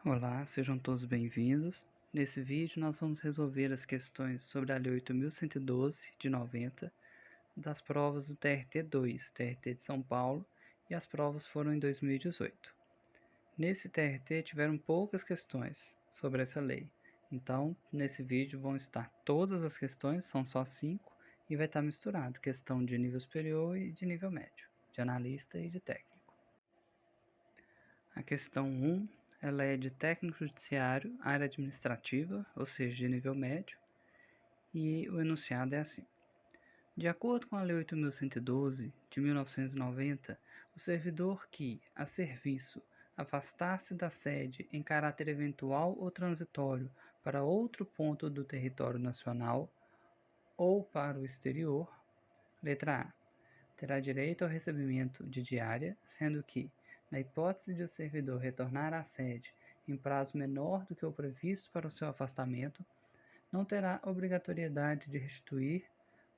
Olá, sejam todos bem-vindos. Nesse vídeo nós vamos resolver as questões sobre a Lei 8.112 de 90, das provas do TRT2, TRT de São Paulo, e as provas foram em 2018. Nesse TRT tiveram poucas questões sobre essa lei, então nesse vídeo vão estar todas as questões, são só 5, e vai estar misturado, questão de nível superior e de nível médio, de analista e de técnico. A questão 1, ela é de técnico judiciário, área administrativa, ou seja, de nível médio, e o enunciado é assim. De acordo com a Lei 8.112, de 1990, o servidor que, a serviço, afastar-se da sede em caráter eventual ou transitório para outro ponto do território nacional ou para o exterior, letra A, terá direito ao recebimento de diária, sendo que, na hipótese de o servidor retornar à sede em prazo menor do que o previsto para o seu afastamento, não terá obrigatoriedade de restituir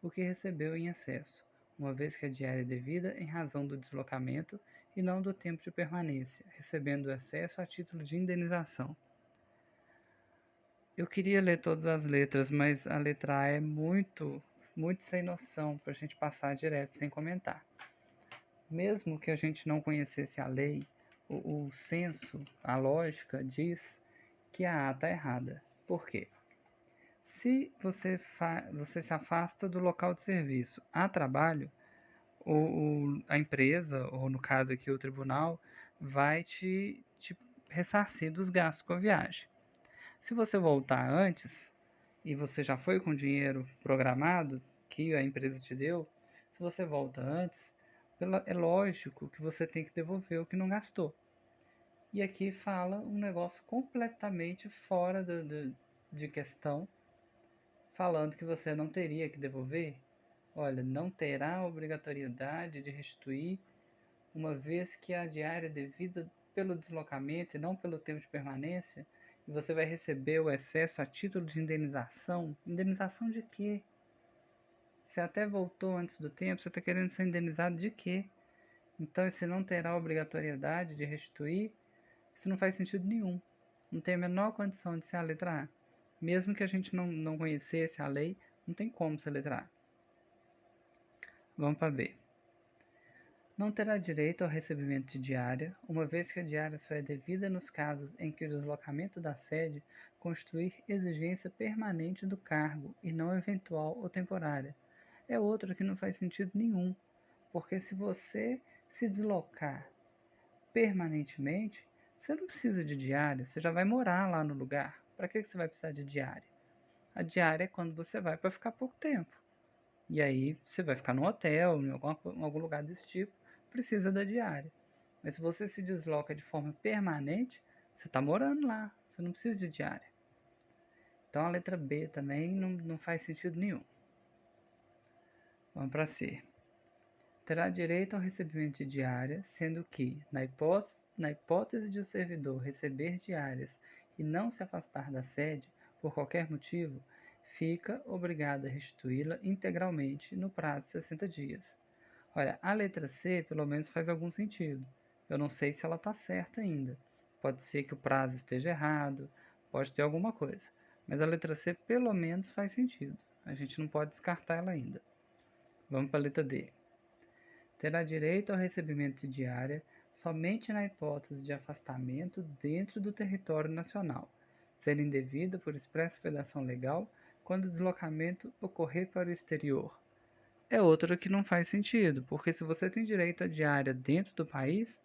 o que recebeu em excesso, uma vez que a diária é devida em razão do deslocamento e não do tempo de permanência, recebendo o excesso a título de indenização. Eu queria ler todas as letras, mas a letra A é muito sem noção para a gente passar direto sem comentar. Mesmo que a gente não conhecesse a lei, o senso, a lógica diz que a A está errada. Por quê? Se você se afasta do local de serviço a trabalho, a empresa, ou no caso aqui o tribunal, vai te ressarcir dos gastos com a viagem. Se você voltar antes, e você já foi com o dinheiro programado que a empresa te deu, se você volta antes, é lógico que você tem que devolver o que não gastou. E aqui fala um negócio completamente fora de questão, falando que você não teria que devolver. Olha, não terá obrigatoriedade de restituir, uma vez que a diária é devida pelo deslocamento e não pelo tempo de permanência, e você vai receber o excesso a título de indenização. Indenização de quê? Você até voltou antes do tempo, você está querendo ser indenizado de quê? Então, você não terá obrigatoriedade de restituir, isso não faz sentido nenhum. Não tem a menor condição de ser a letra A. Mesmo que a gente não conhecesse a lei, não tem como ser a letra A. Vamos para B. Não terá direito ao recebimento de diária, uma vez que a diária só é devida nos casos em que o deslocamento da sede constituir exigência permanente do cargo e não eventual ou temporária. É outro que não faz sentido nenhum, porque se você se deslocar permanentemente, você não precisa de diária, você já vai morar lá no lugar. Para que você vai precisar de diária? A diária é quando você vai para ficar pouco tempo. E aí você vai ficar no hotel, em algum lugar desse tipo, precisa da diária. Mas se você se desloca de forma permanente, você está morando lá, você não precisa de diária. Então a letra B também não faz sentido nenhum. Vamos para C. Terá direito ao recebimento de diária, sendo que, na hipótese de o servidor receber diárias e não se afastar da sede, por qualquer motivo, fica obrigado a restituí-la integralmente no prazo de 60 dias. Olha, a letra C pelo menos faz algum sentido. Eu não sei se ela está certa ainda. Pode ser que o prazo esteja errado, pode ter alguma coisa. Mas a letra C pelo menos faz sentido. A gente não pode descartar ela ainda. Vamos para a letra D. Terá direito ao recebimento de diária somente na hipótese de afastamento dentro do território nacional, sendo indevida por expressa vedação legal quando o deslocamento ocorrer para o exterior. É outra que não faz sentido, porque se você tem direito à diária dentro do país,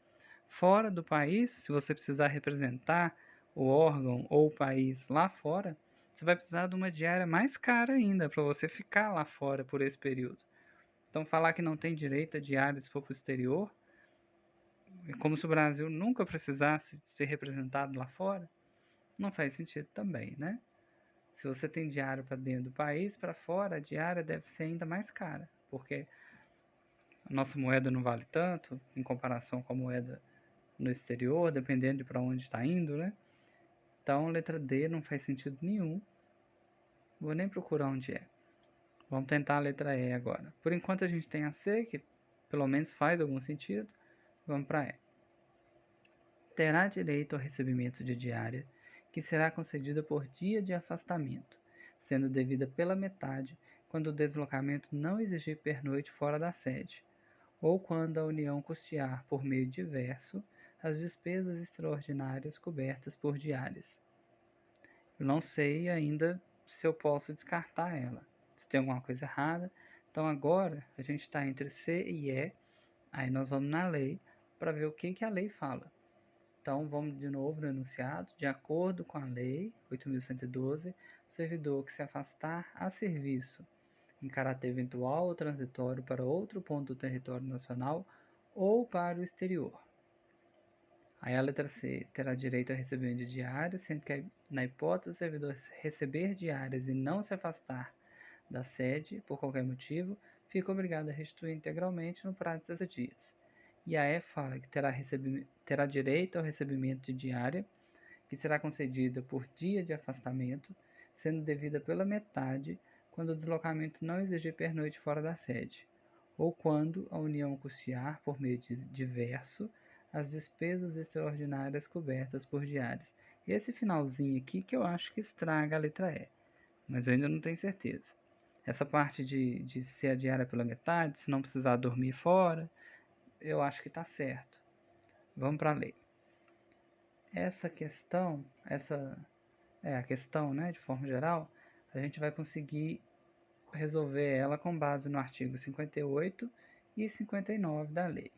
fora do país, se você precisar representar o órgão ou o país lá fora, você vai precisar de uma diária mais cara ainda para você ficar lá fora por esse período. Então, falar que não tem direito a diária se for para o exterior, é como se o Brasil nunca precisasse ser representado lá fora, não faz sentido também, né? Se você tem diário para dentro do país, para fora, a diária deve ser ainda mais cara, porque a nossa moeda não vale tanto em comparação com a moeda no exterior, dependendo de para onde está indo, né? Então, letra D não faz sentido nenhum. Vou nem procurar onde é. Vamos tentar a letra E agora. Por enquanto a gente tem a C, que pelo menos faz algum sentido. Vamos para E. terá direito ao recebimento de diária, que será concedida por dia de afastamento, sendo devida pela metade quando o deslocamento não exigir pernoite fora da sede, ou quando a União custear por meio diverso as despesas extraordinárias cobertas por diárias. Eu não sei ainda se eu posso descartar ela, se tem alguma coisa errada. Então agora a gente está entre C e E, aí nós vamos na lei para ver o que a lei fala. Então vamos de novo no enunciado. De acordo com a lei 8.112, o servidor que se afastar a serviço em caráter eventual ou transitório para outro ponto do território nacional ou para o exterior. Aí a letra C terá direito a recebimento de diárias, sendo que na hipótese do servidor receber diárias e não se afastar da sede por qualquer motivo, fica obrigado a restituir integralmente no prazo de 60 dias. E a E fala que terá direito ao recebimento de diária, que será concedida por dia de afastamento, sendo devida pela metade quando o deslocamento não exigir pernoite fora da sede, ou quando a União custear, por meio de diverso, as despesas extraordinárias cobertas por diárias. Esse finalzinho aqui que eu acho que estraga a letra E, mas eu ainda não tenho certeza. Essa parte de ser a diária pela metade, se não precisar dormir fora, eu acho que está certo. Vamos para a lei. Essa questão, a questão, né, de forma geral, a gente vai conseguir resolver ela com base no artigo 58 e 59 da lei.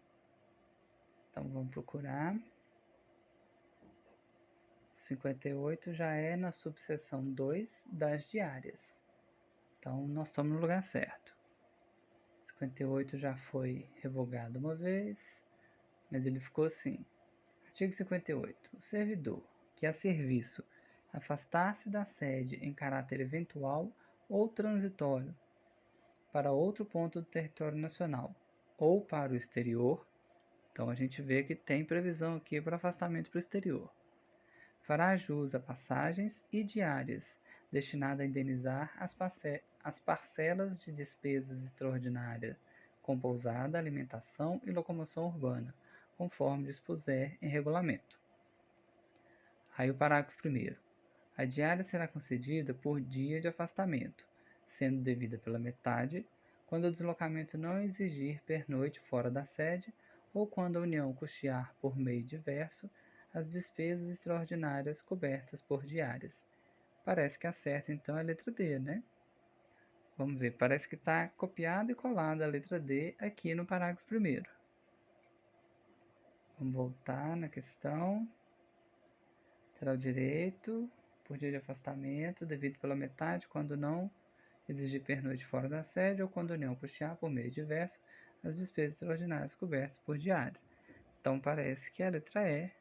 Então vamos procurar. 58 já é na subseção 2 das diárias. Então nós estamos no lugar certo. 58 já foi revogado uma vez, mas ele ficou assim. Artigo 58. O servidor que a serviço afastar-se da sede em caráter eventual ou transitório para outro ponto do território nacional ou para o exterior, então a gente vê que tem previsão aqui para afastamento para o exterior, fará jus a passagens e diárias destinada a indenizar as parcelas de despesas extraordinárias com pousada, alimentação e locomoção urbana, conforme dispuser em regulamento. Aí o parágrafo 1º. A diária será concedida por dia de afastamento, sendo devida pela metade, quando o deslocamento não exigir pernoite fora da sede ou quando a União custear por meio diverso as despesas extraordinárias cobertas por diárias. Parece que acerta então a letra D, né? Vamos ver, parece que está copiada e colada a letra D aqui no parágrafo 1º. Vamos voltar na questão. Terá o direito, por dia de afastamento, devido pela metade, quando não exigir pernoite fora da sede ou quando a União custear por meio diverso as despesas extraordinárias cobertas por diárias. Então parece que a letra E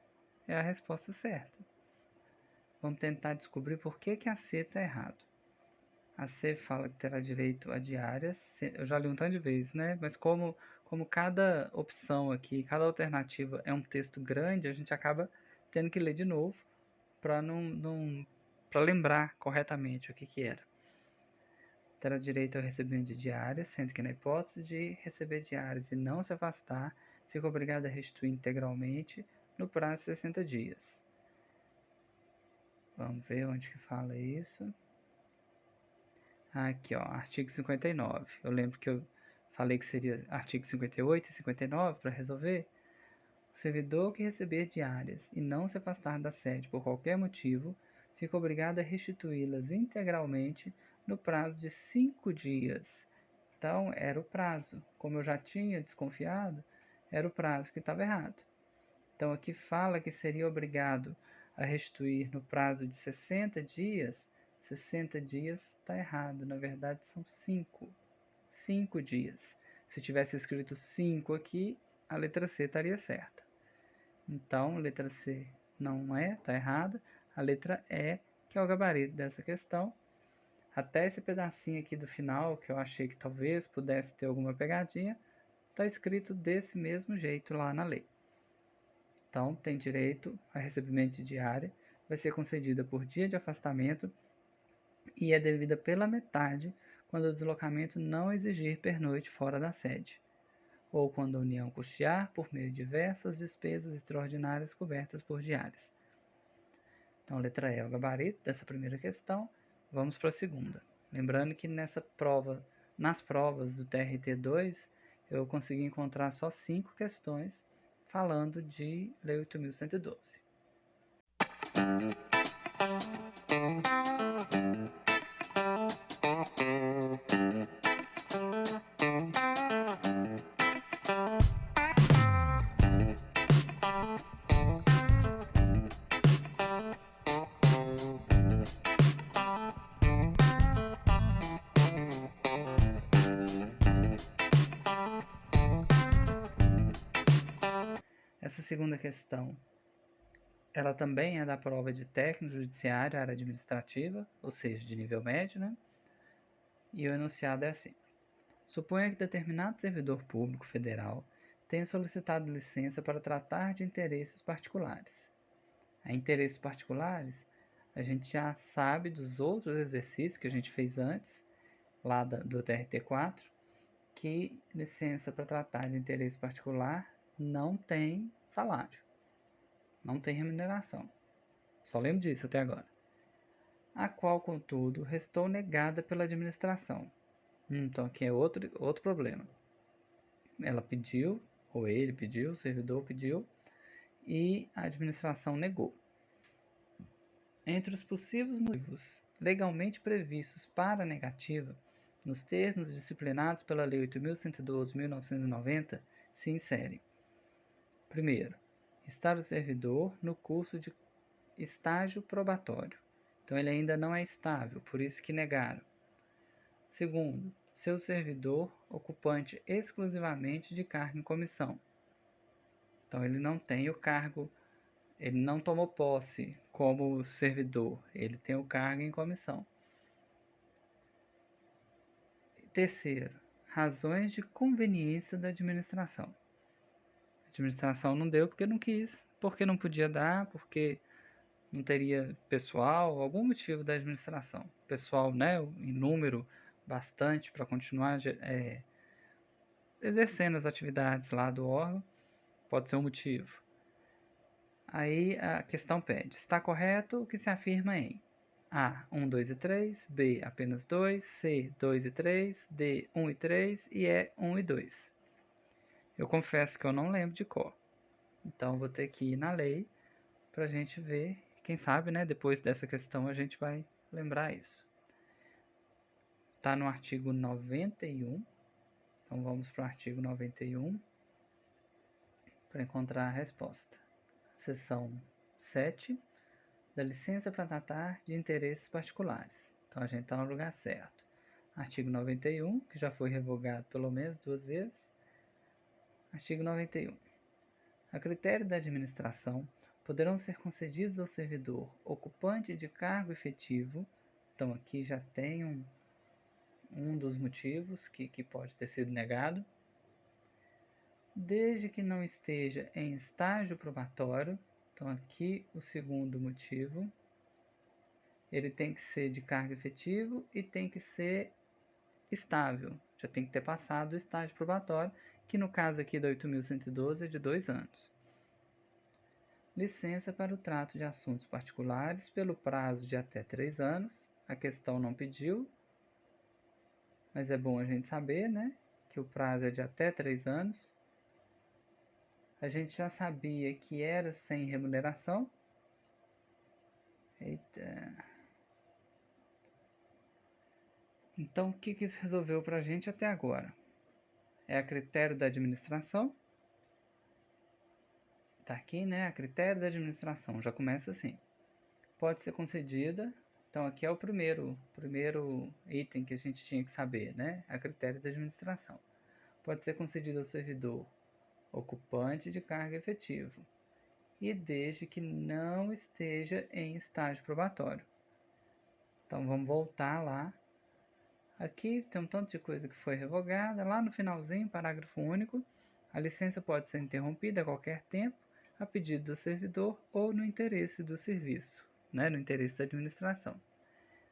é a resposta certa. Vamos tentar descobrir por que a C está errado. A C fala que terá direito a diárias, eu já li um tanto de vezes, né? Mas como cada opção aqui, cada alternativa é um texto grande, a gente acaba tendo que ler de novo para para lembrar corretamente o que era. Terá direito ao recebimento de diárias, sendo que na hipótese de receber diárias e não se afastar, fica obrigado a restituir integralmente no prazo de 60 dias. Vamos ver onde que fala isso. Aqui, ó, artigo 59. Eu lembro que eu falei que seria artigo 58 e 59 para resolver. O servidor que receber diárias e não se afastar da sede por qualquer motivo, fica obrigado a restituí-las integralmente no prazo de 5 dias. Então, era o prazo. Como eu já tinha desconfiado, era o prazo que estava errado. Então, aqui fala que seria obrigado a restituir no prazo de 60 dias. 60 dias está errado, na verdade são 5. 5 dias. Se tivesse escrito 5 aqui, a letra C estaria certa. Então, a letra C não é, está errada. A letra E, que é o gabarito dessa questão. Até esse pedacinho aqui do final, que eu achei que talvez pudesse ter alguma pegadinha, está escrito desse mesmo jeito lá na lei. Então, tem direito a recebimento de diária, vai ser concedida por dia de afastamento e é devida pela metade quando o deslocamento não exigir pernoite fora da sede, ou quando a União custear por meio de diversas despesas extraordinárias cobertas por diárias. Então, letra E é o gabarito dessa primeira questão. Vamos para a segunda. Lembrando que nas provas do TRT2, eu consegui encontrar só 5 questões falando de Lei 8.112. Essa segunda questão, ela também é da prova de técnico judiciário, área administrativa, ou seja, de nível médio, né? E o enunciado é assim: suponha que determinado servidor público federal tenha solicitado licença para tratar de interesses particulares. A interesses particulares, a gente já sabe dos outros exercícios que a gente fez antes, lá do TRT4, que licença para tratar de interesse particular não tem salário, não tem remuneração. Só lembro disso até agora. A qual, contudo, restou negada pela administração. Então aqui é outro problema. Ela pediu, ou ele pediu, o servidor pediu, e a administração negou. Entre os possíveis motivos legalmente previstos para a negativa, nos termos disciplinados pela Lei 8.112/1990, se inserem: primeiro, estar o servidor no curso de estágio probatório. Então ele ainda não é estável, por isso que negaram. Segundo, seu servidor ocupante exclusivamente de cargo em comissão. Então ele não tem o cargo, ele não tomou posse como servidor, ele tem o cargo em comissão. Terceiro, razões de conveniência da administração. A administração não deu porque não quis, porque não podia dar, porque não teria pessoal, algum motivo da administração. Pessoal, né, em número bastante para continuar exercendo as atividades lá do órgão, pode ser um motivo. Aí a questão pede: está correto o que se afirma em A, 1, 2 e 3, B, apenas 2, C, 2 e 3, D, 1 e 3 e E, 1 e 2. Eu confesso que eu não lembro de cor, então vou ter que ir na lei para a gente ver, quem sabe, né, depois dessa questão a gente vai lembrar isso. Está no artigo 91, então vamos para o artigo 91 para encontrar a resposta. Seção 7, da licença para tratar de interesses particulares. Então a gente está no lugar certo. Artigo 91, que já foi revogado pelo menos 2 vezes. Artigo 91. A critério da administração, poderão ser concedidos ao servidor ocupante de cargo efetivo. Então aqui já tem um dos motivos que pode ter sido negado. Desde que não esteja em estágio probatório. Então aqui o segundo motivo. Ele tem que ser de cargo efetivo e tem que ser estável. Já tem que ter passado o estágio probatório, que no caso aqui da 8.112 é de 2 anos. Licença para o trato de assuntos particulares pelo prazo de até 3 anos. A questão não pediu, mas é bom a gente saber, né, que o prazo é de até 3 anos. A gente já sabia que era sem remuneração. Eita. Então, o que isso resolveu para a gente até agora? É a critério da administração. Tá aqui, né? A critério da administração. Já começa assim. Pode ser concedida. Então, aqui é o primeiro item que a gente tinha que saber, né? A critério da administração. Pode ser concedido ao servidor ocupante de cargo efetivo e desde que não esteja em estágio probatório. Então, vamos voltar lá. Aqui tem um tanto de coisa que foi revogada. Lá no finalzinho, parágrafo único, a licença pode ser interrompida a qualquer tempo, a pedido do servidor ou no interesse do serviço, né, no interesse da administração.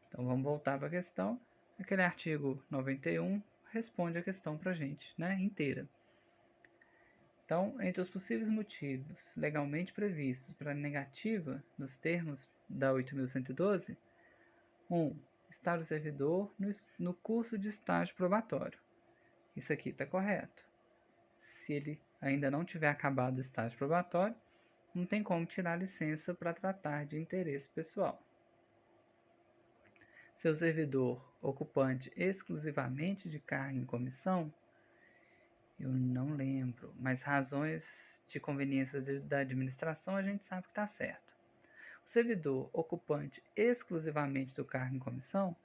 Então vamos voltar para a questão. Aquele artigo 91 responde a questão para a gente, né, inteira. Então, entre os possíveis motivos legalmente previstos para a negativa nos termos da 8.112, 1. Estar o servidor no curso de estágio probatório. Isso aqui está correto. Se ele ainda não tiver acabado o estágio probatório, não tem como tirar a licença para tratar de interesse pessoal. Seu servidor ocupante exclusivamente de carga em comissão, eu não lembro, mas razões de conveniência da administração a gente sabe que está certo. O servidor ocupante exclusivamente do cargo em comissão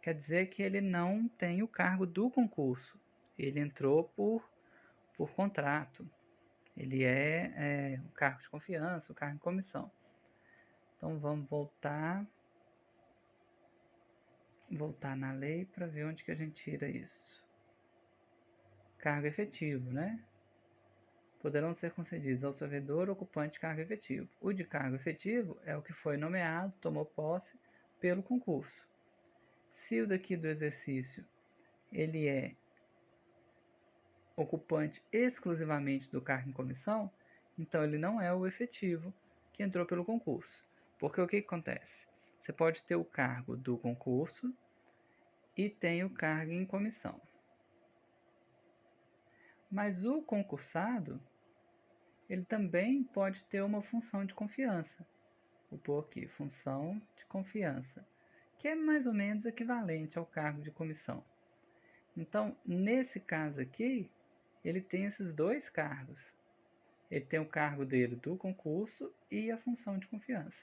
quer dizer que ele não tem o cargo do concurso. Ele entrou por contrato. Ele é o cargo de confiança, o cargo em comissão. Então vamos voltar na lei para ver onde que a gente tira isso. Cargo efetivo, né? Poderão ser concedidos ao servidor ocupante de cargo efetivo. O de cargo efetivo é o que foi nomeado, tomou posse pelo concurso. Se o daqui do exercício ele é ocupante exclusivamente do cargo em comissão, então ele não é o efetivo que entrou pelo concurso. Porque o que acontece? Você pode ter o cargo do concurso e tem o cargo em comissão. Mas o concursado, ele também pode ter uma função de confiança. Vou pôr aqui, função de confiança, que é mais ou menos equivalente ao cargo de comissão. Então, nesse caso aqui, ele tem esses dois cargos. Ele tem o cargo dele do concurso e a função de confiança.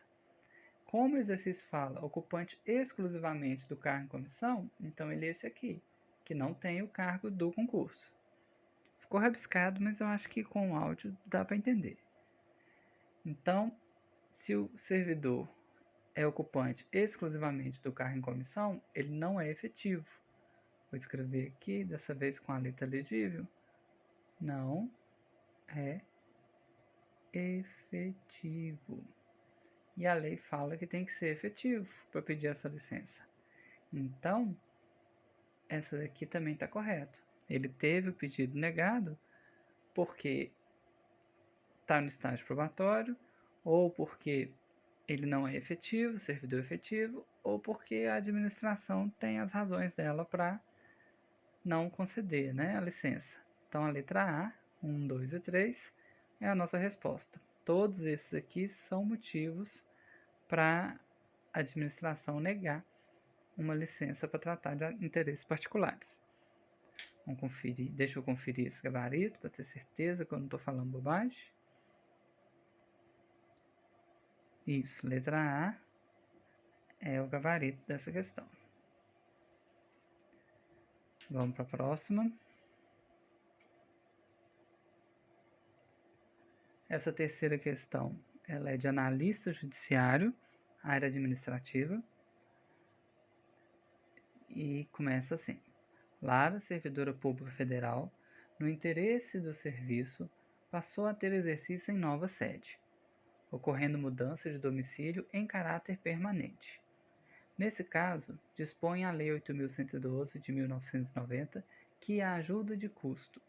Como o exercício fala ocupante exclusivamente do cargo em comissão, então ele é esse aqui, que não tem o cargo do concurso. Ficou rabiscado, mas eu acho que com o áudio dá para entender. Então, se o servidor é ocupante exclusivamente do cargo em comissão, ele não é efetivo. Vou escrever aqui, dessa vez com a letra legível. Não é efetivo. E a lei fala que tem que ser efetivo para pedir essa licença. Então, essa daqui também está correto. Ele teve o pedido negado porque está no estágio probatório, ou porque ele não é efetivo, servidor efetivo, ou porque a administração tem as razões dela para não conceder, né, a licença. Então, a letra A, 1, 2 e 3, é a nossa resposta. Todos esses aqui são motivos para a administração negar uma licença para tratar de interesses particulares. Vamos conferir, deixa eu conferir esse gabarito para ter certeza que eu não estou falando bobagem. Isso, letra A é o gabarito dessa questão. Vamos para a próxima. Essa terceira questão, ela é de analista judiciário, área administrativa. E começa assim. Lara, servidora pública federal, no interesse do serviço, passou a ter exercício em nova sede, ocorrendo mudança de domicílio em caráter permanente. Nesse caso, dispõe a Lei 8.112 de 1990, que a ajuda de custo.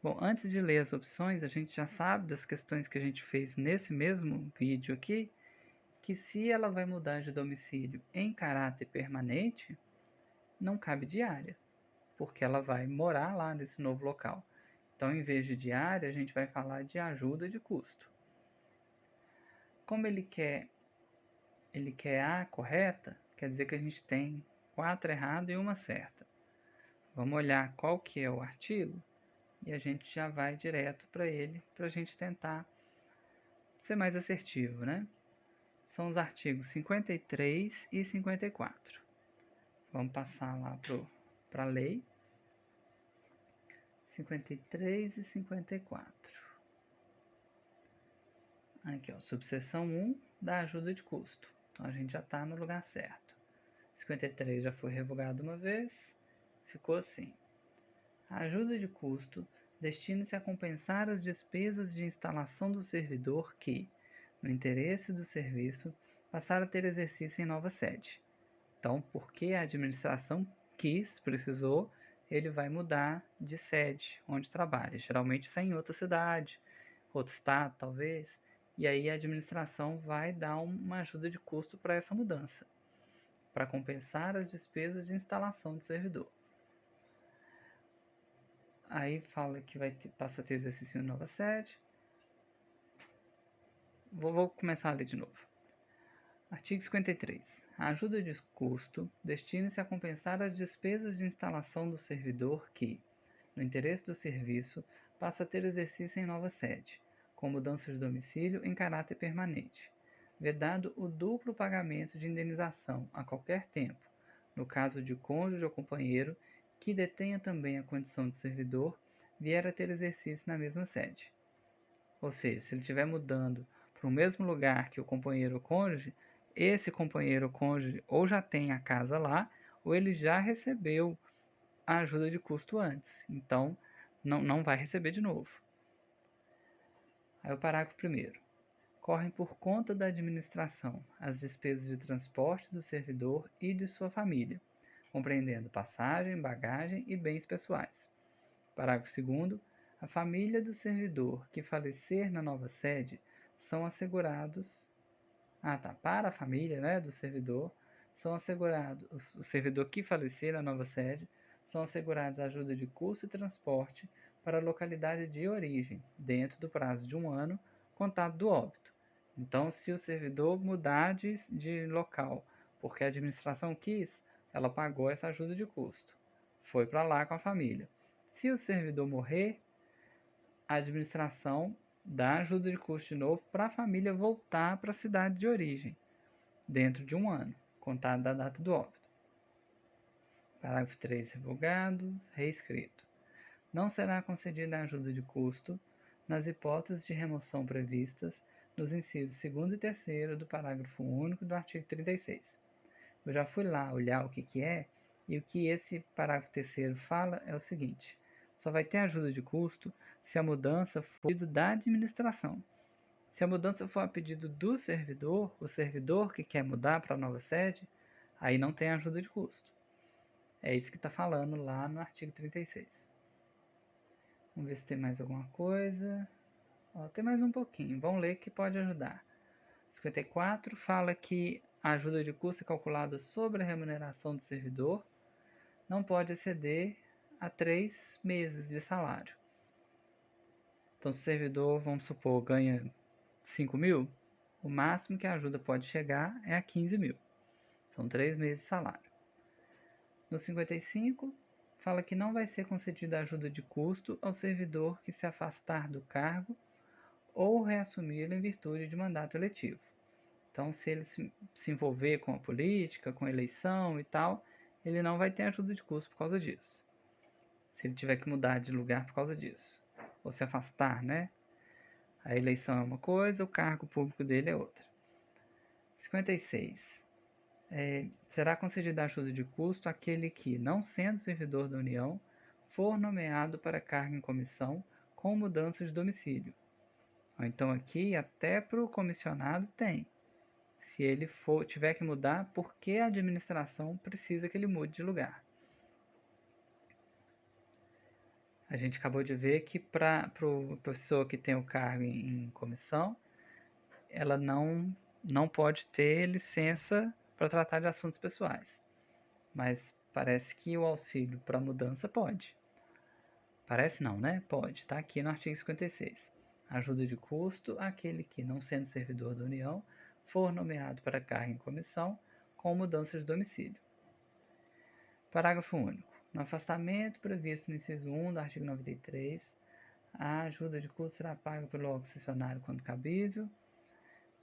Bom, antes de ler as opções, a gente já sabe das questões que a gente fez nesse mesmo vídeo aqui, que se ela vai mudar de domicílio em caráter permanente, não cabe diária, porque ela vai morar lá nesse novo local. Então, em vez de diária, a gente vai falar de ajuda de custo. Como ele quer a correta, quer dizer que a gente tem 4 erradas e uma certa. Vamos olhar qual que é o artigo e a gente já vai direto para ele, para a gente tentar ser mais assertivo, né? São os artigos 53 e 54. Vamos passar lá para a lei. 53 e 54. Aqui, ó, subseção 1 da ajuda de custo. Então, a gente já está no lugar certo. 53 já foi revogado uma vez, ficou assim. A ajuda de custo destina-se a compensar as despesas de instalação do servidor que, no interesse do serviço, passar a ter exercício em nova sede. Então, porque a administração precisou ele vai mudar de sede onde trabalha. Geralmente isso é em outra cidade, outro estado talvez, e aí a administração vai dar uma ajuda de custo para essa mudança, para compensar as despesas de instalação do servidor. Aí fala que passa a ter exercício em nova sede. Vou começar a ler de novo. Artigo 53. A ajuda de custo destina-se a compensar as despesas de instalação do servidor que, no interesse do serviço, passa a ter exercício em nova sede, com mudança de domicílio em caráter permanente, vedado o duplo pagamento de indenização a qualquer tempo, no caso de cônjuge ou companheiro que detenha também a condição de servidor vier a ter exercício na mesma sede. Ou seja, se ele estiver mudando para o mesmo lugar que o companheiro ou cônjuge, esse companheiro ou cônjuge ou já tem a casa lá, ou ele já recebeu a ajuda de custo antes. Então, não vai receber de novo. Aí o parágrafo 1º. Correm por conta da administração as despesas de transporte do servidor e de sua família, compreendendo passagem, bagagem e bens pessoais. Parágrafo 2º. A família do servidor que falecer na nova sede são assegurados. Para a família, né, do servidor, são assegurados. O servidor que falecer na nova sede são assegurados ajuda de custo e transporte para a localidade de origem, dentro do prazo de 1 ano, contado do óbito. Então, se o servidor mudar de local porque a administração quis, ela pagou essa ajuda de custo. Foi para lá com a família. Se o servidor morrer, a administração dá ajuda de custo de novo para a família voltar para a cidade de origem, dentro de 1 ano, contado da data do óbito. Parágrafo 3 revogado, reescrito. Não será concedida a ajuda de custo nas hipóteses de remoção previstas nos incisos 2º e 3º do parágrafo único do artigo 36. Eu já fui lá olhar o que é, e o que esse parágrafo 3º fala é o seguinte: só vai ter ajuda de custo se a mudança for a pedido da administração. Se a mudança for a pedido do servidor, o servidor que quer mudar para a nova sede, aí não tem ajuda de custo. É isso que está falando lá no artigo 36. Vamos ver se tem mais alguma coisa. Tem mais um pouquinho. Vamos ler que pode ajudar. 54 fala que a ajuda de custo é calculada sobre a remuneração do servidor, não pode exceder a 3 meses de salário. Então, se o servidor, vamos supor, ganha 5 mil, o máximo que a ajuda pode chegar é a 15 mil. São 3 meses de salário. No 55, fala que não vai ser concedida ajuda de custo ao servidor que se afastar do cargo ou reassumi-lo em virtude de mandato eletivo. Então, se ele se envolver com a política, com a eleição e tal, ele não vai ter ajuda de custo por causa disso. Se ele tiver que mudar de lugar por causa disso. Ou se afastar, né? A eleição é uma coisa, o cargo público dele é outra. 56. Será concedida ajuda de custo àquele que, não sendo servidor da União, for nomeado para cargo em comissão com mudança de domicílio. Então aqui até para o comissionado tem. Se ele tiver que mudar, porque a administração precisa que ele mude de lugar. A gente acabou de ver que para a pessoa que tem o cargo em comissão, ela não pode ter licença para tratar de assuntos pessoais. Mas parece que o auxílio para mudança pode. Parece não, né? Pode. Está aqui no artigo 56. Ajuda de custo àquele que, não sendo servidor da União, for nomeado para cargo em comissão com mudança de domicílio. Parágrafo único. No afastamento previsto no inciso 1 do artigo 93, a ajuda de custo será paga pelo órgão concessionário quando cabível.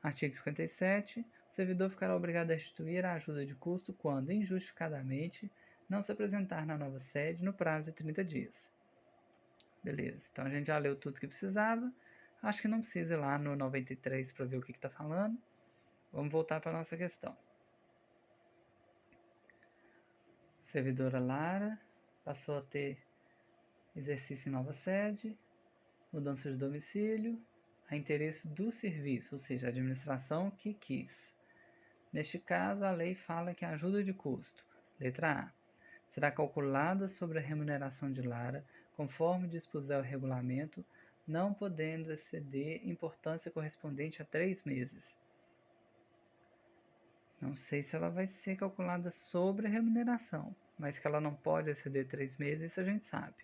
Artigo 57. O servidor ficará obrigado a restituir a ajuda de custo quando, injustificadamente, não se apresentar na nova sede no prazo de 30 dias. Beleza, então a gente já leu tudo que precisava. Acho que não precisa ir lá no 93 para ver o que está falando. Vamos voltar para a nossa questão. Servidora Lara passou a ter exercício em nova sede, mudança de domicílio, a interesse do serviço, ou seja, a administração que quis. Neste caso, a lei fala que a ajuda de custo, letra A, será calculada sobre a remuneração de Lara, conforme dispuser o regulamento, não podendo exceder importância correspondente a 3 meses. Não sei se ela vai ser calculada sobre a remuneração, mas que ela não pode exceder 3 meses, isso a gente sabe.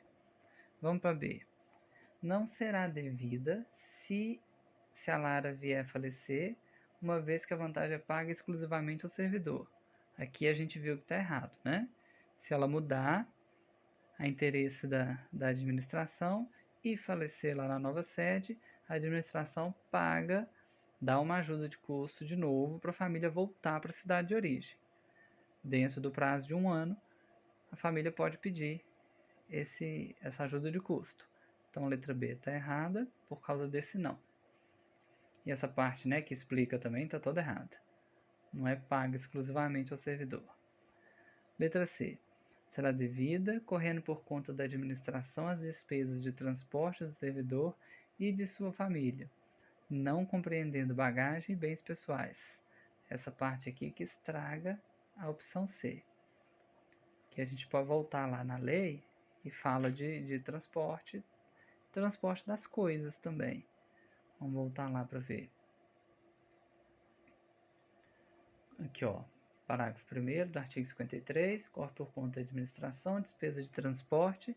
Vamos para B. Não será devida se a Lara vier a falecer, uma vez que a vantagem é paga exclusivamente ao servidor. Aqui a gente viu que está errado, né? Se ela mudar a interesse da administração e falecer lá na nova sede, a administração paga, dá uma ajuda de custo de novo para a família voltar para a cidade de origem. Dentro do prazo de 1 ano, a família pode pedir essa ajuda de custo. Então a letra B está errada por causa desse não. E essa parte, né, que explica também está toda errada. Não é paga exclusivamente ao servidor. Letra C. Será devida, correndo por conta da administração as despesas de transporte do servidor e de sua família, não compreendendo bagagem e bens pessoais. Essa parte aqui que estraga a opção C. Que a gente pode voltar lá na lei e fala de transporte das coisas também. Vamos voltar lá para ver. Aqui, ó. Parágrafo 1º do artigo 53, corre por conta da administração, despesa de transporte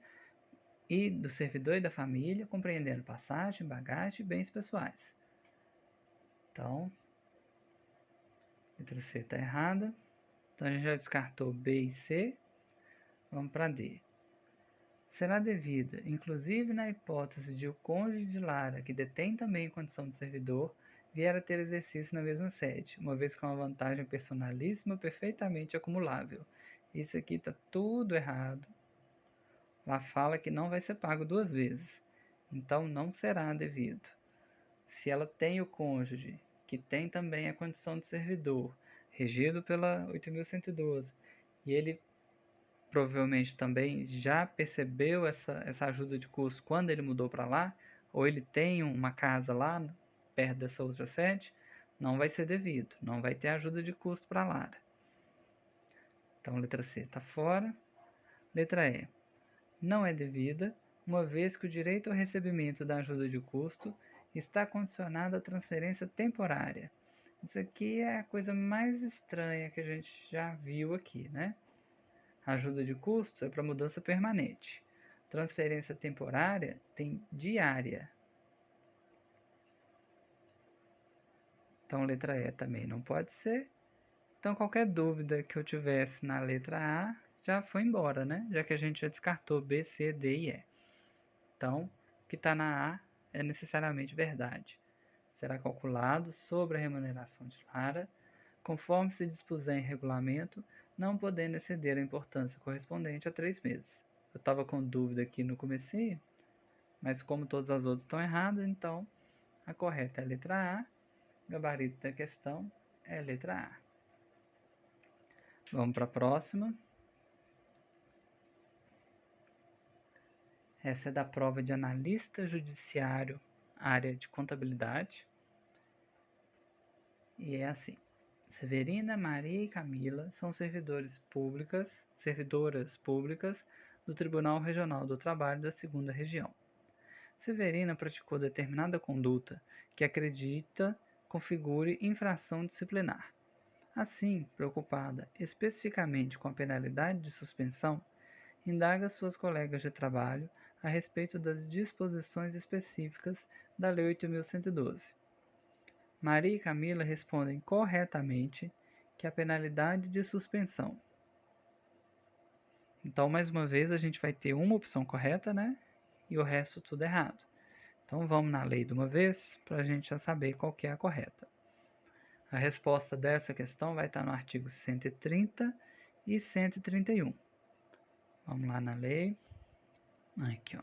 e do servidor e da família, compreendendo passagem, bagagem e bens pessoais. Então, letra C está errada. Então, a gente já descartou B e C. Vamos para D. Será devida, inclusive na hipótese de o cônjuge de Lara, que detém também condição de servidor, vier a ter exercício na mesma sede, uma vez com uma vantagem personalíssima perfeitamente acumulável. Isso aqui está tudo errado. Lá fala que não vai ser pago 2 vezes, então não será devido. Se ela tem o cônjuge, que tem também a condição de servidor, regido pela 8.112, e ele provavelmente também já percebeu essa ajuda de custo quando ele mudou para lá, ou ele tem uma casa lá perto dessa outra sede, não vai ser devido, não vai ter ajuda de custo para Lara. Então, letra C está fora. Letra E. Não é devida, uma vez que o direito ao recebimento da ajuda de custo está condicionado à transferência temporária. Isso aqui é a coisa mais estranha que a gente já viu aqui, né? Ajuda de custo é para mudança permanente. Transferência temporária tem diária. Então, letra E também não pode ser. Então, qualquer dúvida que eu tivesse na letra A já foi embora, né? Já que a gente já descartou B, C, D e E. Então, o que está na A é necessariamente verdade. Será calculado sobre a remuneração de Lara, conforme se dispuser em regulamento, não podendo exceder a importância correspondente a 3 meses. Eu estava com dúvida aqui no comecinho, mas como todas as outras estão erradas, então a correta é a letra A, gabarito da questão é a letra A. Vamos para a próxima. Essa é da prova de analista judiciário, área de contabilidade. E é assim. Severina, Maria e Camila são servidoras públicas do Tribunal Regional do Trabalho da 2ª Região. Severina praticou determinada conduta que acredita configure infração disciplinar. Assim, preocupada especificamente com a penalidade de suspensão, indaga suas colegas de trabalho a respeito das disposições específicas da Lei 8.112. Maria e Camila respondem corretamente que a penalidade de suspensão. Então, mais uma vez, a gente vai ter uma opção correta, né? E o resto tudo errado. Então, vamos na lei de uma vez para a gente já saber qual que é a correta. A resposta dessa questão vai estar no artigo 130 e 131. Vamos lá na lei. Aqui, ó.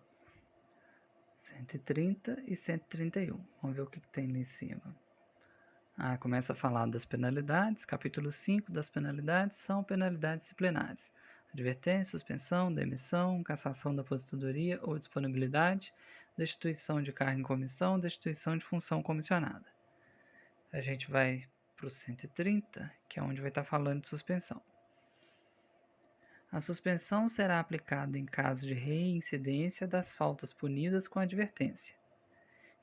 130 e 131. Vamos ver o que tem ali em cima. Começa a falar das penalidades. Capítulo 5 das penalidades são penalidades disciplinares. Advertência, suspensão, demissão, cassação da aposentadoria ou disponibilidade, destituição de cargo em comissão, destituição de função comissionada. A gente vai para o 130, que é onde vai estar falando de suspensão. A suspensão será aplicada em caso de reincidência das faltas punidas com advertência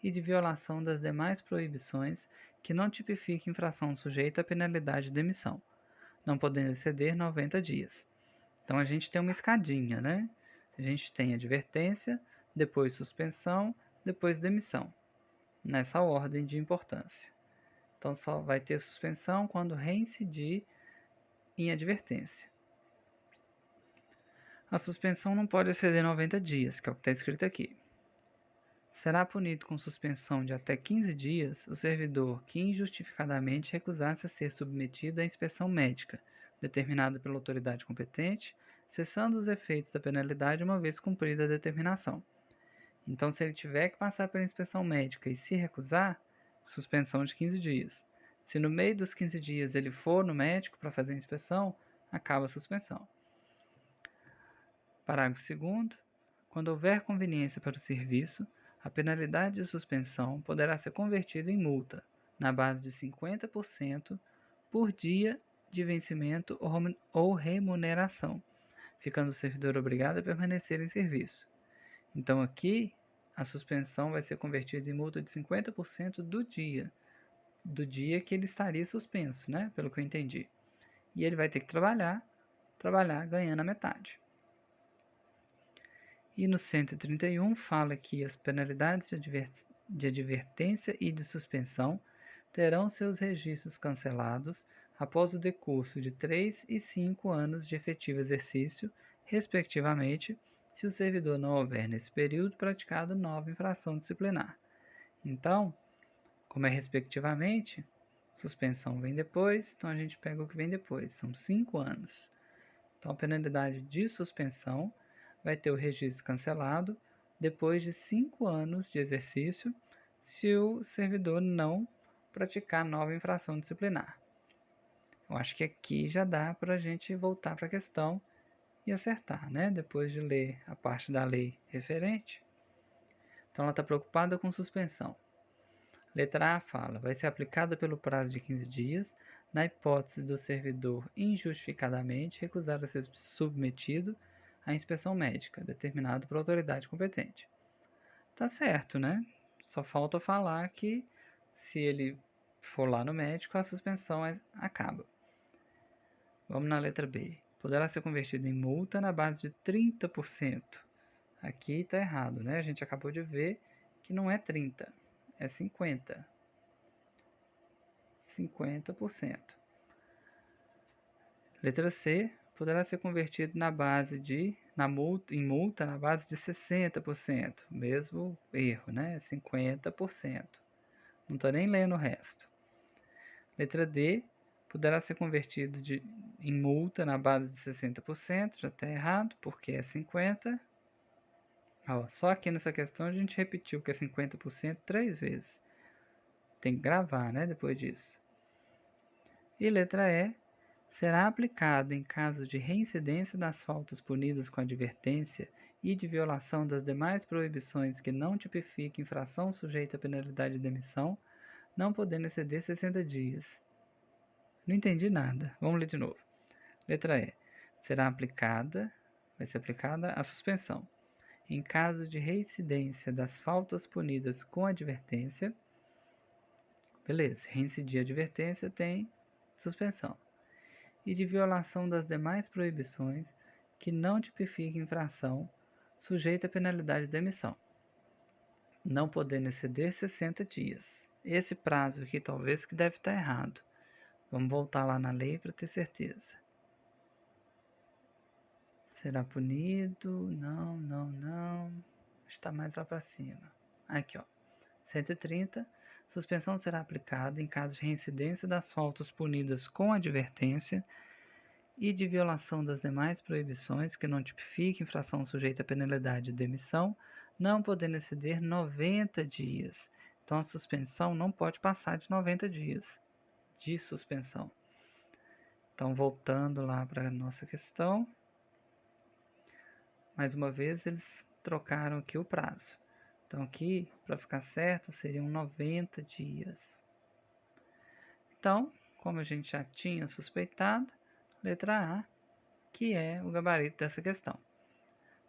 e de violação das demais proibições que não tipifiquem infração sujeita à penalidade de demissão, não podendo exceder 90 dias. Então a gente tem uma escadinha, né? A gente tem advertência, depois suspensão, depois demissão, nessa ordem de importância. Então só vai ter suspensão quando reincidir em advertência. A suspensão não pode exceder 90 dias, que é o que está escrito aqui. Será punido com suspensão de até 15 dias o servidor que injustificadamente recusar-se a ser submetido à inspeção médica, determinada pela autoridade competente, cessando os efeitos da penalidade uma vez cumprida a determinação. Então, se ele tiver que passar pela inspeção médica e se recusar, suspensão de 15 dias. Se no meio dos 15 dias ele for no médico para fazer a inspeção, acaba a suspensão. Parágrafo 2º. Quando houver conveniência para o serviço, a penalidade de suspensão poderá ser convertida em multa, na base de 50% por dia de vencimento ou remuneração, ficando o servidor obrigado a permanecer em serviço. Então aqui a suspensão vai ser convertida em multa de 50% do dia que ele estaria suspenso, né? Pelo que eu entendi. E ele vai ter que trabalhar ganhando a metade. E no 131 fala que as penalidades de advertência e de suspensão terão seus registros cancelados após o decurso de 3 e 5 anos de efetivo exercício, respectivamente, se o servidor não houver nesse período praticado nova infração disciplinar. Então, como é respectivamente, suspensão vem depois, então a gente pega o que vem depois, são 5 anos. Então, a penalidade de suspensão vai ter o registro cancelado depois de 5 anos de exercício, se o servidor não praticar nova infração disciplinar. Eu acho que aqui já dá para a gente voltar para a questão e acertar, né? Depois de ler a parte da lei referente. Então, ela está preocupada com suspensão. Letra A fala, vai ser aplicada pelo prazo de 15 dias, na hipótese do servidor injustificadamente recusar a ser submetido à inspeção médica, determinado por autoridade competente. Tá certo, né? Só falta falar que se ele for lá no médico, a suspensão acaba. Vamos na letra B. Poderá ser convertido em multa na base de 30%. Aqui está errado, né? A gente acabou de ver que não é 30%, é 50%. 50%. Letra C. Poderá ser convertido em multa na base de 60%. Mesmo erro, né? 50%. Não estou nem lendo o resto. Letra D. Poderá ser convertido em multa na base de 60%. Já está errado, porque é 50%. Ó, só aqui nessa questão a gente repetiu que é 50% 3 vezes. Tem que gravar, né? Depois disso. E letra E. Será aplicado em caso de reincidência das faltas punidas com advertência e de violação das demais proibições que não tipifiquem infração sujeita à penalidade de demissão, não podendo exceder 60 dias. Não entendi nada. Vamos ler de novo. Letra E. Vai ser aplicada a suspensão. Em caso de reincidência das faltas punidas com advertência, beleza, reincidir a advertência tem suspensão. E de violação das demais proibições que não tipifiquem infração sujeita à penalidade de demissão, não podendo exceder 60 dias. Esse prazo aqui talvez que deve estar errado. Vamos voltar lá na lei para ter certeza. Será punido? Não. Está mais lá para cima. Aqui, ó. 130. Suspensão será aplicada em caso de reincidência das faltas punidas com advertência e de violação das demais proibições que não tipifiquem infração sujeita à penalidade de demissão, não podendo exceder 90 dias. Então, a suspensão não pode passar de 90 dias de suspensão. Então, voltando lá para a nossa questão, mais uma vez eles trocaram aqui o prazo. Então, aqui, para ficar certo, seriam 90 dias. Então, como a gente já tinha suspeitado, letra A que é o gabarito dessa questão.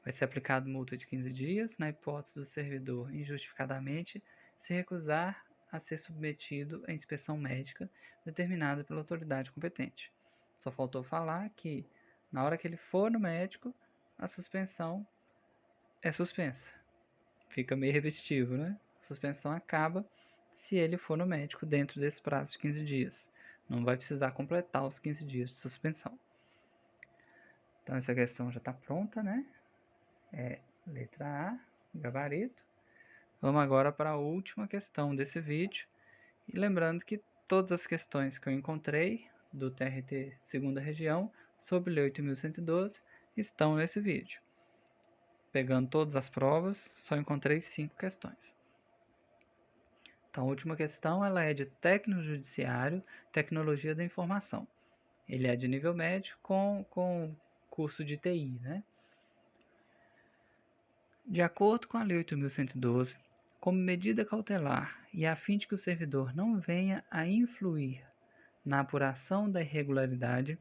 Vai ser aplicado multa de 15 dias na hipótese do servidor injustificadamente se recusar a ser submetido à inspeção médica determinada pela autoridade competente. Só faltou falar que, na hora que ele for no médico, a suspensão é suspensa. Fica meio repetitivo, né? A suspensão acaba se ele for no médico dentro desse prazo de 15 dias. Não vai precisar completar os 15 dias de suspensão. Então, essa questão já está pronta, né? Letra A, gabarito. Vamos agora para a última questão desse vídeo. E lembrando que todas as questões que eu encontrei do TRT segunda região sobre Lei 8.112 estão nesse vídeo. Pegando todas as provas, só encontrei 5 questões. Então, a última questão ela é de técnico judiciário, tecnologia da informação. Ele é de nível médio com curso de TI, né? De acordo com a Lei 8.112, como medida cautelar e a fim de que o servidor não venha a influir na apuração da irregularidade,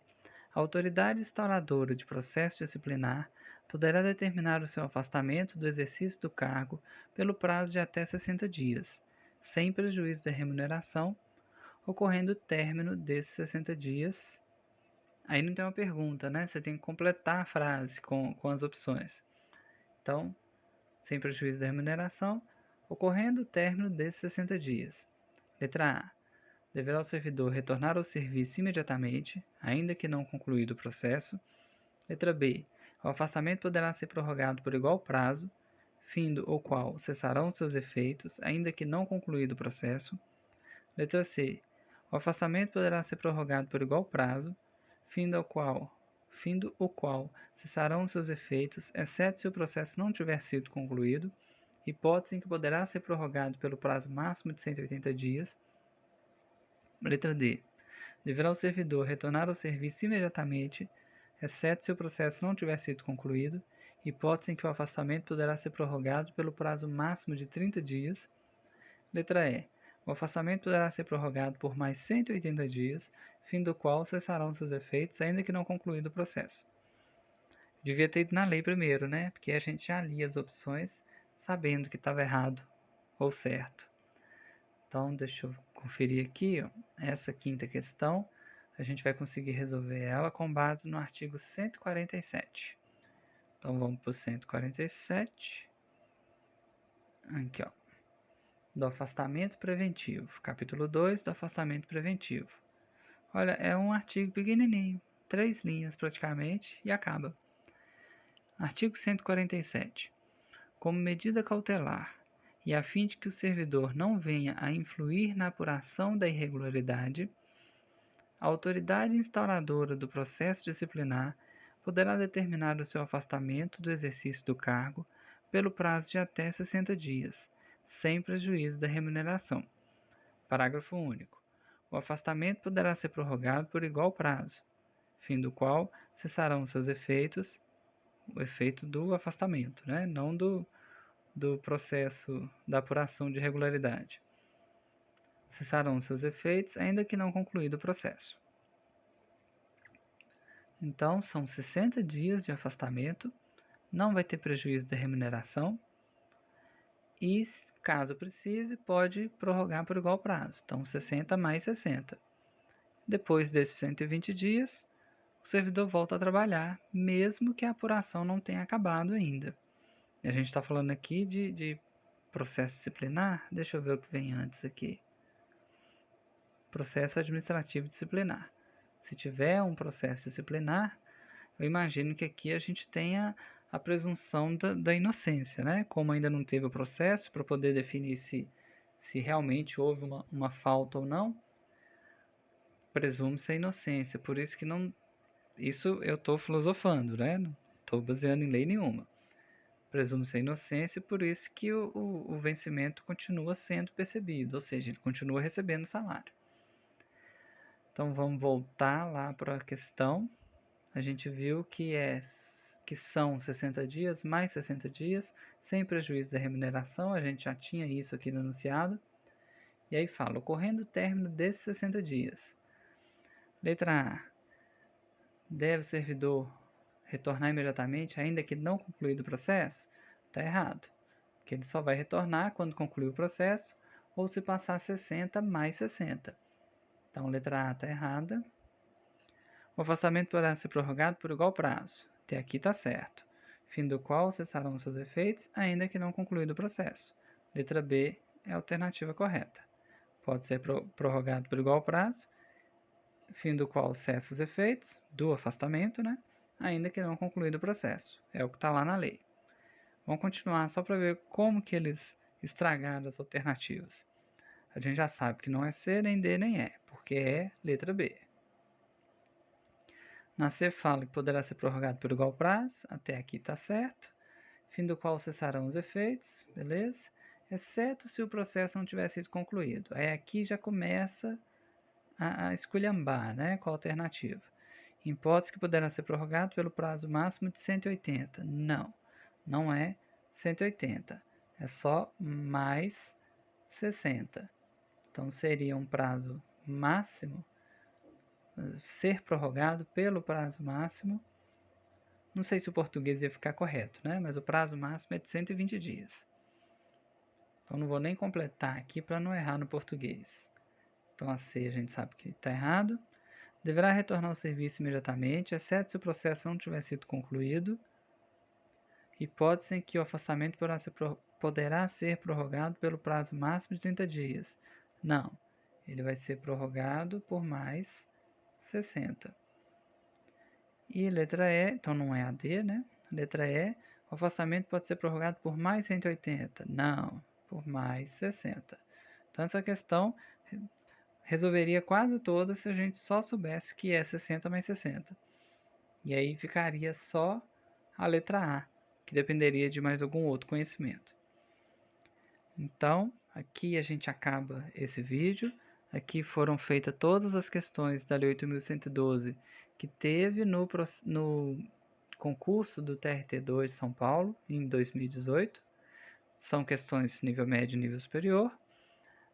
a autoridade instauradora de processo disciplinar poderá determinar o seu afastamento do exercício do cargo pelo prazo de até 60 dias, sem prejuízo da remuneração, ocorrendo o término desses 60 dias. Aí não tem uma pergunta, né? Você tem que completar a frase com as opções. Então, sem prejuízo da remuneração, ocorrendo o término desses 60 dias. Letra A. Deverá o servidor retornar ao serviço imediatamente, ainda que não concluído o processo. Letra B. O afastamento poderá ser prorrogado por igual prazo, findo o qual cessarão seus efeitos, ainda que não concluído o processo. Letra C. O afastamento poderá ser prorrogado por igual prazo, findo o qual cessarão seus efeitos, exceto se o processo não tiver sido concluído, hipótese em que poderá ser prorrogado pelo prazo máximo de 180 dias. Letra D. Deverá o servidor retornar ao serviço imediatamente, exceto se o processo não tiver sido concluído, hipótese em que o afastamento poderá ser prorrogado pelo prazo máximo de 30 dias. Letra E. O afastamento poderá ser prorrogado por mais 180 dias, fim do qual cessarão seus efeitos, ainda que não concluído o processo. Devia ter ido na lei primeiro, né? Porque a gente já lia as opções sabendo que estava errado ou certo. Então, deixa eu conferir aqui, ó. Essa quinta questão, a gente vai conseguir resolver ela com base no artigo 147. Então, vamos para o 147. Aqui, ó. Do afastamento preventivo. Capítulo 2 do afastamento preventivo. Olha, é um artigo pequenininho, 3 linhas praticamente, e acaba. Artigo 147. Como medida cautelar, e a fim de que o servidor não venha a influir na apuração da irregularidade, a autoridade instauradora do processo disciplinar poderá determinar o seu afastamento do exercício do cargo pelo prazo de até 60 dias, sem prejuízo da remuneração. Parágrafo único. O afastamento poderá ser prorrogado por igual prazo, fim do qual cessarão seus efeitos, o efeito do afastamento, né? Não do processo da apuração de irregularidade. Cessarão seus efeitos, ainda que não concluído o processo. Então, são 60 dias de afastamento, não vai ter prejuízo da remuneração e, caso precise, pode prorrogar por igual prazo. Então, 60 mais 60. Depois desses 120 dias, o servidor volta a trabalhar, mesmo que a apuração não tenha acabado ainda. A gente está falando aqui de processo disciplinar. Deixa eu ver o que vem antes aqui. Processo administrativo disciplinar. Se tiver um processo disciplinar, eu imagino que aqui a gente tenha a presunção da inocência, né? Como ainda não teve o processo para poder definir se realmente houve uma falta ou não, presume-se a inocência. Por isso que não... Isso eu estou filosofando, né? Não estou baseando em lei nenhuma. Presume-se a inocência, por isso que o vencimento continua sendo percebido, ou seja, ele continua recebendo salário. Então vamos voltar lá para a questão. A gente viu que são 60 dias mais 60 dias, sem prejuízo da remuneração. A gente já tinha isso aqui no enunciado. E aí fala, ocorrendo o término desses 60 dias. Letra A. Deve o servidor retornar imediatamente, ainda que não concluído o processo, está errado. Porque ele só vai retornar quando concluir o processo ou se passar 60 mais 60. Então, letra A está errada. O afastamento poderá ser prorrogado por igual prazo. Até aqui está certo. Fim do qual cessarão seus efeitos, ainda que não concluído o processo. Letra B é a alternativa correta. Pode ser prorrogado por igual prazo, fim do qual cessa os efeitos do afastamento, né? Ainda que não concluído o processo. É o que está lá na lei. Vamos continuar só para ver como que eles estragaram as alternativas. A gente já sabe que não é C, nem D, nem E, porque é letra B. Na C fala que poderá ser prorrogado por igual prazo, até aqui está certo. Fim do qual cessarão os efeitos, beleza? Exceto se o processo não tiver sido concluído. Aí aqui já começa a esculhambar, né, com a alternativa. Hipótese que poderá ser prorrogado pelo prazo máximo de 180. Não, não é 180. É só mais 60. Então seria um prazo máximo, ser prorrogado pelo prazo máximo. Não sei se o português ia ficar correto, né? Mas o prazo máximo é de 120 dias. Então não vou nem completar aqui para não errar no português. Então a C a gente sabe que está errado. Deverá retornar ao serviço imediatamente, exceto se o processo não tiver sido concluído. Hipótese em que o afastamento poderá ser prorrogado pelo prazo máximo de 30 dias. Não, ele vai ser prorrogado por mais 60. E letra E, então não é a D, né? Letra E, o afastamento pode ser prorrogado por mais 180. Não, por mais 60. Então essa questão resolveria quase toda se a gente só soubesse que é 60 mais 60. E aí ficaria só a letra A, que dependeria de mais algum outro conhecimento. Então, aqui a gente acaba esse vídeo. Aqui foram feitas todas as questões da Lei 8.112 que teve no concurso do TRT2 de São Paulo, em 2018. São questões nível médio e nível superior.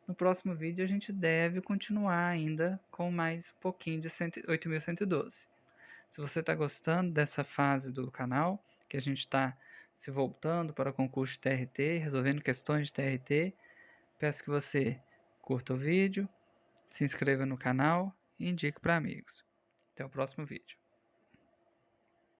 No próximo vídeo a gente deve continuar ainda com mais um pouquinho de 8.112. Se você está gostando dessa fase do canal, que a gente está se voltando para o concurso de TRT, resolvendo questões de TRT, peço que você curta o vídeo, se inscreva no canal e indique para amigos. Até o próximo vídeo.